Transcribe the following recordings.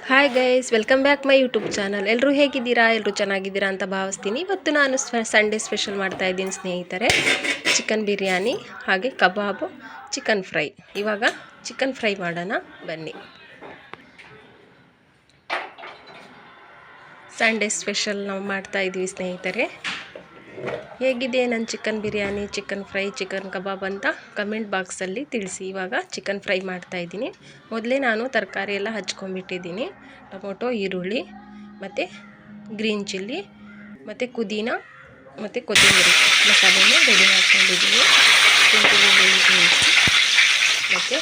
Hi guys, welcome back my YouTube channel. ಎಲ್ಲರೂ ಹೇಗಿದ್ದೀರಾ? ಎಲ್ಲರೂ ಚೆನ್ನಾಗಿದ್ದೀರಾ ಅಂತ ಭಾವಿಸ್ತೀನಿ. ಇವತ್ತು ನಾನು ಸಂಡೇ ಸ್ಪೆಷಲ್ ಮಾಡ್ತಾ ಇದ್ದೀನಿ ಸ್ನೇಹಿತರೆ. ಚಿಕನ್ ಬಿರಿಯಾನಿ ಹಾಗೆ ಕಬಾಬು, ಚಿಕನ್ ಫ್ರೈ. ಇವಾಗ ಚಿಕನ್ ಫ್ರೈ ಮಾಡೋಣ ಬನ್ನಿ. ಸಂಡೇ ಸ್ಪೆಷಲ್ ನಾವು ಮಾಡ್ತಾ ಇದ್ದೀವಿ ಸ್ನೇಹಿತರೆ. ಹೇಗಿದೆ ನನ್ನ chicken biryani, chicken fry, chicken kebab ಅಂತ ಕಮೆಂಟ್ ಬಾಕ್ಸಲ್ಲಿ ತಿಳಿಸಿ. ಇವಾಗ ಚಿಕನ್ ಫ್ರೈ ಮಾಡ್ತಾಯಿದ್ದೀನಿ. ಮೊದಲೇ ನಾನು ತರಕಾರಿ ಎಲ್ಲ ಹಚ್ಕೊಂಡ್ಬಿಟ್ಟಿದ್ದೀನಿ. ಟೊಮೊಟೊ, ಈರುಳ್ಳಿ ಮತ್ತು ಗ್ರೀನ್ ಚಿಲ್ಲಿ ಮತ್ತು ಪುದೀನ ಮತ್ತು ಕೊತ್ತಂಬರಿ ಮಸಾಲೆಯನ್ನು ರೆಡಿ ಮಾಡ್ಕೊಂಡಿದ್ದೀನಿ. ಶುಂಠಿ ಬೆಳ್ಳುಳ್ಳಿ ಪೇಸ್ಟ್ ಮತ್ತು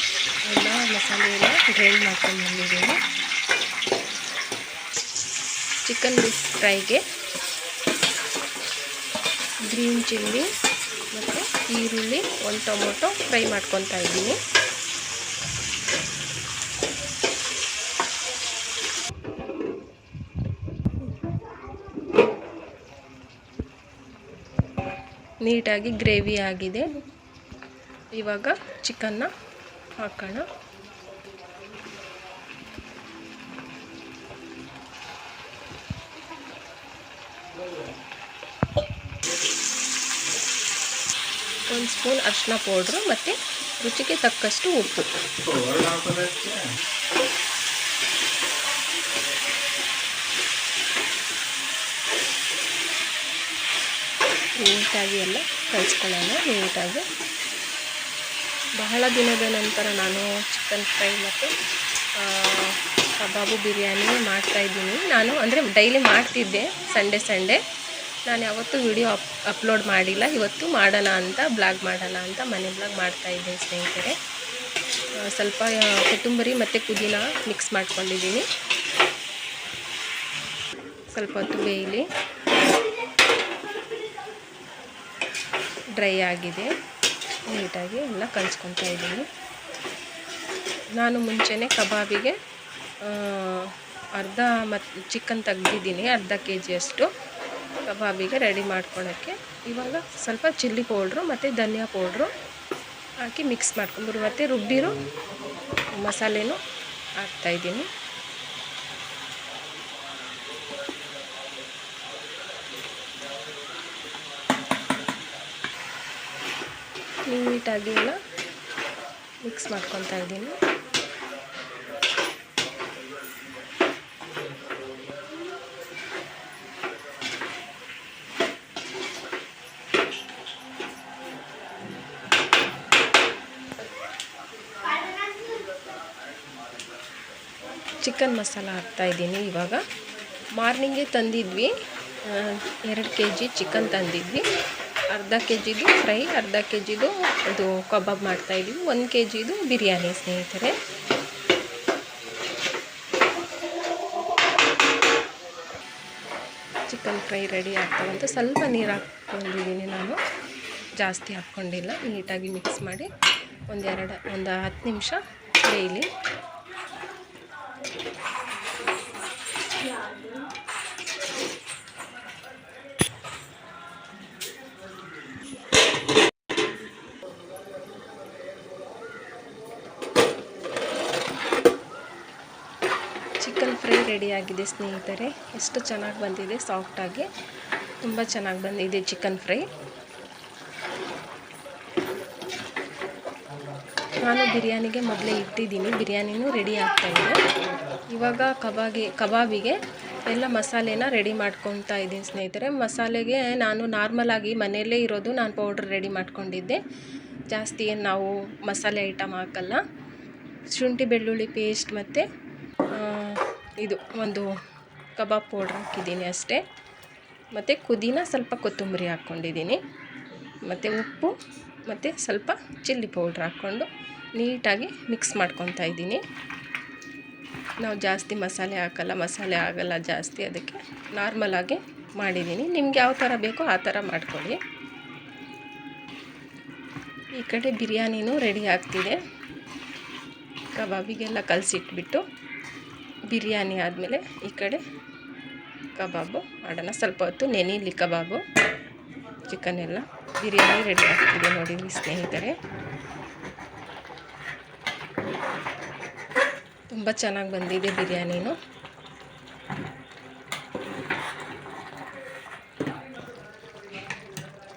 ಎಲ್ಲ ಮಸಾಲೆಯನ್ನು ಗ್ರೈಂಡ್ ಮಾಡ್ಕೊಂಡು ಬಂದಿದ್ದೀನಿ. ಚಿಕನ್ ಫ್ರೈಗೆ ಗ್ರೀನ್ ಚಿಲ್ಲಿ ಮತ್ತು ಈರುಳ್ಳಿ, ಒಂದು ಟೊಮೊಟೊ ಫ್ರೈ ಮಾಡ್ಕೊತಾ ಇದ್ದೀನಿ. ನೀಟಾಗಿ ಗ್ರೇವಿ ಆಗಿದೆ. ಇವಾಗ ಚಿಕನ್ನ ಹಾಕೋಣ. ಒಂದು ಸ್ಪೂನ್ ಅರಿಶಿನ ಪೌಡ್ರು ಮತ್ತು ರುಚಿಗೆ ತಕ್ಕಷ್ಟು ಉಪ್ಪು. ನೀಟಾಗಿ ಎಲ್ಲ ಕಲಿಸ್ಕೊಳ್ಳೋಣ. ನೀಟಾಗಿ ಬಹಳ ದಿನದ ನಂತರ ನಾನು ಚಿಕನ್ ಫ್ರೈ ಮತ್ತು ಕಬಾಬು ಬಿರಿಯಾನಿ ಮಾಡ್ತಾಯಿದ್ದೀನಿ. ನಾನು ಅಂದರೆ ಡೈಲಿ ಮಾಡ್ತಿದ್ದೆ, ಸಂಡೇ ನಾನು ಯಾವತ್ತೂ ವಿಡಿಯೋ ಅಪ್ಲೋಡ್ ಮಾಡಿಲ್ಲ. ಇವತ್ತು ಮಾಡೋಣ ಅಂತ, ಬ್ಲಾಗ್ ಮಾಡೋಣ ಅಂತ ಮನೆ ಬ್ಲಾಗ್ ಮಾಡ್ತಾಯಿದ್ದೀನಿ ಸ್ನೇಹಿತರೆ. ಸ್ವಲ್ಪ ಕೊತ್ತಂಬರಿ ಮತ್ತು ಪುದೀನ ಮಿಕ್ಸ್ ಮಾಡ್ಕೊಂಡಿದ್ದೀನಿ. ಸ್ವಲ್ಪ ಹೊತ್ತು ಬೇಯಲಿ. ಡ್ರೈ ಆಗಿದೆ. ನೀಟಾಗಿ ಎಲ್ಲ ಕಲಿಸ್ಕೊತಾ ಇದ್ದೀನಿ. ನಾನು ಮುಂಚೆನೇ ಕಬಾಬಿಗೆ ಚಿಕನ್ ತೆಗ್ದಿದ್ದೀನಿ, ಅರ್ಧ kg ಕಬಾಬಿಗೆ ರೆಡಿ ಮಾಡ್ಕೊಳ್ಳೋಕ್ಕೆ. ಇವಾಗ ಸ್ವಲ್ಪ ಚಿಲ್ಲಿ ಪೌಡ್ರು ಮತ್ತು ಧನಿಯಾ ಪೌಡ್ರು ಹಾಕಿ ಮಿಕ್ಸ್ ಮಾಡ್ಕೊಂಡು ಮತ್ತು ರುಬ್ಬಿರೋ ಮಸಾಲೆನೂ ಹಾಕ್ತಾಯಿದ್ದೀನಿ. ನೀಟಾಗಿ ಎಲ್ಲ ಮಿಕ್ಸ್ ಮಾಡ್ಕೊತಾ ಇದ್ದೀನಿ. ಚಿಕನ್ ಮಸಾಲ ಹಾಕ್ತಾಯಿದ್ದೀನಿ. ಇವಾಗ ಮಾರ್ನಿಂಗೇ ತಂದಿದ್ವಿ, 2 kg ಚಿಕನ್ ತಂದಿದ್ವಿ. ಅರ್ಧ kgದು ಫ್ರೈ, ಅರ್ಧ kgದು ಇದು ಕಬಾಬ್ ಮಾಡ್ತಾಯಿದ್ವಿ. 1 kgದು ಬಿರಿಯಾನಿ ಸ್ನೇಹಿತರೆ. ಚಿಕನ್ ಫ್ರೈ ರೆಡಿ ಆಗ್ತಾವಂತ ಸ್ವಲ್ಪ ನೀರು ಹಾಕ್ಕೊಂಡಿದ್ದೀನಿ ನಾನು, ಜಾಸ್ತಿ ಹಾಕ್ಕೊಂಡಿಲ್ಲ. ನೀಟಾಗಿ ಮಿಕ್ಸ್ ಮಾಡಿ ಒಂದು 10 ನಿಮಿಷ ಬೇಯಲಿ. ಚಿಕನ್ ಫ್ರೈ ರೆಡಿಯಾಗಿದೆ ಸ್ನೇಹಿತರೆ. ಎಷ್ಟು ಚೆನ್ನಾಗಿ ಬಂದಿದೆ, ಸಾಫ್ಟಾಗಿ, ತುಂಬ ಚೆನ್ನಾಗಿ ಬಂದಿದೆ ಚಿಕನ್ ಫ್ರೈ. ನಾನು ಬಿರಿಯಾನಿಗೆ ಮೊದಲೇ ಇಟ್ಟಿದ್ದೀನಿ, ಬಿರಿಯಾನಿನೂ ರೆಡಿ ಆಗ್ತಾಯಿದೆ. ಇವಾಗ ಕಬಾಬಿಗೆ ಎಲ್ಲ ಮಸಾಲೆನ ರೆಡಿ ಮಾಡ್ಕೊತಾ ಇದ್ದೀನಿ ಸ್ನೇಹಿತರೆ. ಮಸಾಲೆಗೆ ನಾನು ನಾರ್ಮಲಾಗಿ ಮನೆಯಲ್ಲೇ ಇರೋದು ನಾನು ಪೌಡ್ರ್ ರೆಡಿ ಮಾಡ್ಕೊಂಡಿದ್ದೆ. ಜಾಸ್ತಿ ಏನು ನಾವು ಮಸಾಲೆ ಐಟಮ್ ಹಾಕಲ್ಲ. ಶುಂಠಿ ಬೆಳ್ಳುಳ್ಳಿ ಪೇಸ್ಟ್ ಮತ್ತು ಇದು ಒಂದು ಕಬಾಬ್ ಪೌಡ್ರ್ ಹಾಕಿದ್ದೀನಿ ಅಷ್ಟೇ. ಮತ್ತು ಪುದೀನ, ಸ್ವಲ್ಪ ಕೊತ್ತಂಬರಿ ಹಾಕ್ಕೊಂಡಿದ್ದೀನಿ. ಮತ್ತು ಉಪ್ಪು ಮತ್ತು ಸ್ವಲ್ಪ ಚಿಲ್ಲಿ ಪೌಡ್ರ್ ಹಾಕ್ಕೊಂಡು ನೀಟಾಗಿ ಮಿಕ್ಸ್ ಮಾಡ್ಕೊತಾ ಇದ್ದೀನಿ. ನಾವು ಜಾಸ್ತಿ ಮಸಾಲೆ ಹಾಕಲ್ಲ, ಮಸಾಲೆ ಆಗಲ್ಲ ಜಾಸ್ತಿ, ಅದಕ್ಕೆ ನಾರ್ಮಲಾಗಿ ಮಾಡಿದ್ದೀನಿ. ನಿಮ್ಗೆ ಯಾವ ಥರ ಬೇಕೋ ಆ ಥರ ಮಾಡ್ಕೊಳ್ಳಿ. ಈ ಕಡೆ ಬಿರಿಯಾನಿನೂ ರೆಡಿ ಆಗ್ತಿದೆ. ಕಬಾಬಿಗೆಲ್ಲ ಕಲಸಿಟ್ಬಿಟ್ಟು ಬಿರಿಯಾನಿ ಆದಮೇಲೆ ಈ ಕಡೆ ಕಬಾಬು ಮಾಡೋಣ. ಸ್ವಲ್ಪ ಹೊತ್ತು ನೆನೀಲಿ ಕಬಾಬು. ಚಿಕನ್ ಎಲ್ಲ ಬಿರಿಯಾನಿ ರೆಡಿ ಆಗ್ತಿದೆ ನೋಡಿ ಸ್ನೇಹಿತರೆ. ತುಂಬ ಚೆನ್ನಾಗಿ ಬಂದಿದೆ ಬಿರಿಯಾನಿನೂ.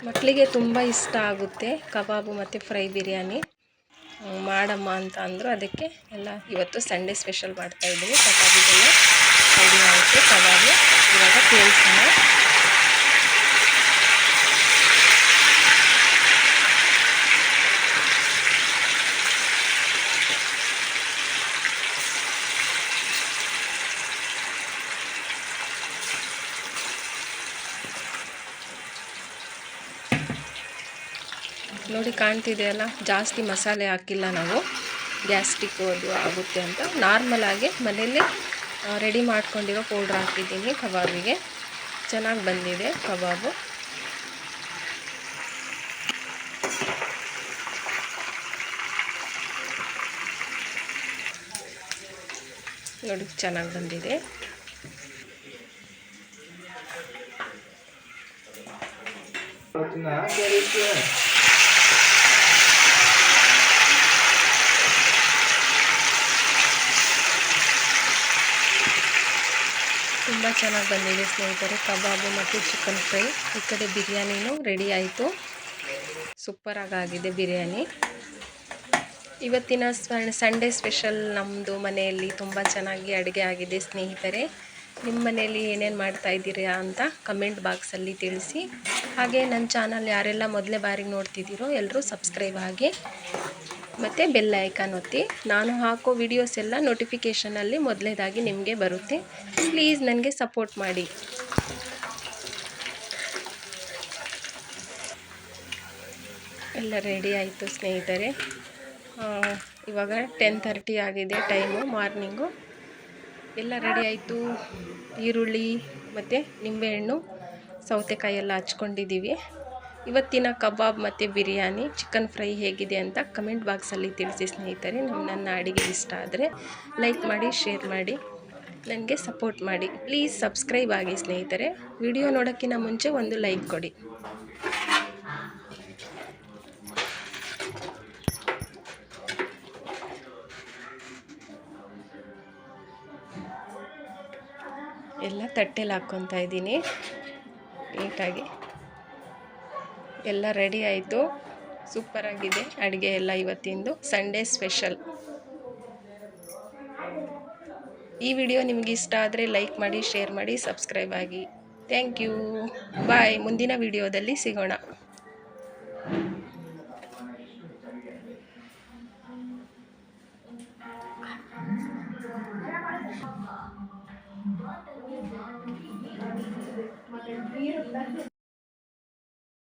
ಮಕ್ಕಳಿಗೆ ತುಂಬ ಇಷ್ಟ ಆಗುತ್ತೆ ಕಬಾಬು ಮತ್ತು ಫ್ರೈ ಬಿರಿಯಾನಿ. ಮಾಡಮ್ಮ ಅಂತ ಅಂದರು, ಅದಕ್ಕೆ ಎಲ್ಲ ಇವತ್ತು ಸಂಡೇ ಸ್ಪೆಷಲ್ ಮಾಡ್ತಾಯಿದ್ದೀನಿ. ಕಬಾಬಿಗೆಲ್ಲ ರೆಡಿ ಆಯಿತು. ಕಬಾಬು ಇವಾಗ ಬೇಯಿಸೋಣ. ನೋಡಿ ಕಾಣ್ತಿದೆಯಲ್ಲ, ಜಾಸ್ತಿ ಮಸಾಲೆ ಹಾಕಿಲ್ಲ ನಾವು, ಗ್ಯಾಸ್ಟ್ರಿಕ್ ಅದು ಆಗುತ್ತೆ ಅಂತ. ನಾರ್ಮಲಾಗಿ ಮನೆಯಲ್ಲೇ ರೆಡಿ ಮಾಡ್ಕೊಂಡಿರೋ ಪೌಡ್ರ್ ಹಾಕಿದ್ದೀನಿ ಕಬಾಬಿಗೆ. ಚೆನ್ನಾಗಿ ಬಂದಿದೆ ಕಬಾಬು. ನೋಡಿ ಚೆನ್ನಾಗಿ ಬಂದಿದೆ. ತುಂಬ ಚೆನ್ನಾಗಿ ಬಂದಿದೆ ಸ್ನೇಹಿತರೆ ಕಬಾಬು ಮತ್ತು ಚಿಕನ್ ಫ್ರೈ. ಈ ಕಡೆ ಬಿರಿಯಾನಿನೂ ರೆಡಿ ಆಯಿತು. ಸೂಪರಾಗಿದೆ ಬಿರಿಯಾನಿ. ಇವತ್ತಿನ ಸಂಡೇ ಸ್ಪೆಷಲ್ ನಮ್ಮದು ಮನೆಯಲ್ಲಿ ತುಂಬ ಚೆನ್ನಾಗಿ ಅಡುಗೆ ಆಗಿದೆ ಸ್ನೇಹಿತರೆ. ನಿಮ್ಮ ಮನೆಯಲ್ಲಿ ಏನೇನು ಮಾಡ್ತಾಯಿದ್ದೀರಾ ಅಂತ ಕಮೆಂಟ್ ಬಾಕ್ಸಲ್ಲಿ ತಿಳಿಸಿ. ಹಾಗೆ ನನ್ನ ಚಾನಲ್ ಯಾರೆಲ್ಲ ಮೊದಲೇ ಬಾರಿಗೆ ನೋಡ್ತಿದ್ದೀರೋ ಎಲ್ಲರೂ ಸಬ್ಸ್ಕ್ರೈಬ್ ಆಗಿ ಮತ್ತು ಬೆಲ್ ಐಕಾನ್ ಒತ್ತಿ. ನಾನು ಹಾಕೋ ವಿಡಿಯೋಸ್ ಎಲ್ಲ ನೋಟಿಫಿಕೇಷನಲ್ಲಿ ಮೊದಲೇದಾಗಿ ನಿಮಗೆ ಬರುತ್ತೆ. ಪ್ಲೀಸ್ ನನಗೆ ಸಪೋರ್ಟ್ ಮಾಡಿ. ಎಲ್ಲ ರೆಡಿ ಆಯಿತು ಸ್ನೇಹಿತರೆ. ಇವಾಗ 10:30 ಆಗಿದೆ ಟೈಮು, ಮಾರ್ನಿಂಗು. ಎಲ್ಲ ರೆಡಿ ಆಯಿತು. ಈರುಳ್ಳಿ ಮತ್ತು ನಿಂಬೆಹಣ್ಣು, ಸೌತೆಕಾಯಿ ಎಲ್ಲ ಹಚ್ಕೊಂಡಿದ್ದೀವಿ. ಇವತ್ತಿನ ಕಬಾಬ್ ಮತ್ತು ಬಿರಿಯಾನಿ, ಚಿಕನ್ ಫ್ರೈ ಹೇಗಿದೆ ಅಂತ ಕಮೆಂಟ್ ಬಾಕ್ಸಲ್ಲಿ ತಿಳಿಸಿ ಸ್ನೇಹಿತರೆ. ನನ್ನ ಅಡುಗೆ ಇಷ್ಟ ಆದರೆ ಲೈಕ್ ಮಾಡಿ, ಶೇರ್ ಮಾಡಿ, ನನಗೆ ಸಪೋರ್ಟ್ ಮಾಡಿ. ಪ್ಲೀಸ್ ಸಬ್ಸ್ಕ್ರೈಬ್ ಆಗಿ ಸ್ನೇಹಿತರೆ. ವಿಡಿಯೋ ನೋಡೋಕ್ಕಿಂತ ಮುಂಚೆ ಒಂದು ಲೈಕ್ ಕೊಡಿ. ಎಲ್ಲ ತಟ್ಟೆಲಿ ಹಾಕ್ಕೊತಾ ಇದ್ದೀನಿ ನೀಟಾಗಿ. ಎಲ್ಲ ರೆಡಿ ಆಯಿತು. ಸೂಪರಾಗಿದೆ ಅಡುಗೆ ಎಲ್ಲ ಇವತ್ತಿಂದು ಸಂಡೇ ಸ್ಪೆಷಲ್. ಈ ವಿಡಿಯೋ ನಿಮಗೆ ಇಷ್ಟ ಆದರೆ ಲೈಕ್ ಮಾಡಿ, ಶೇರ್ ಮಾಡಿ, ಸಬ್ಸ್ಕ್ರೈಬ್ ಆಗಿ. Thank you. ಬಾಯ್. ಮುಂದಿನ ವಿಡಿಯೋದಲ್ಲಿ ಸಿಗೋಣ.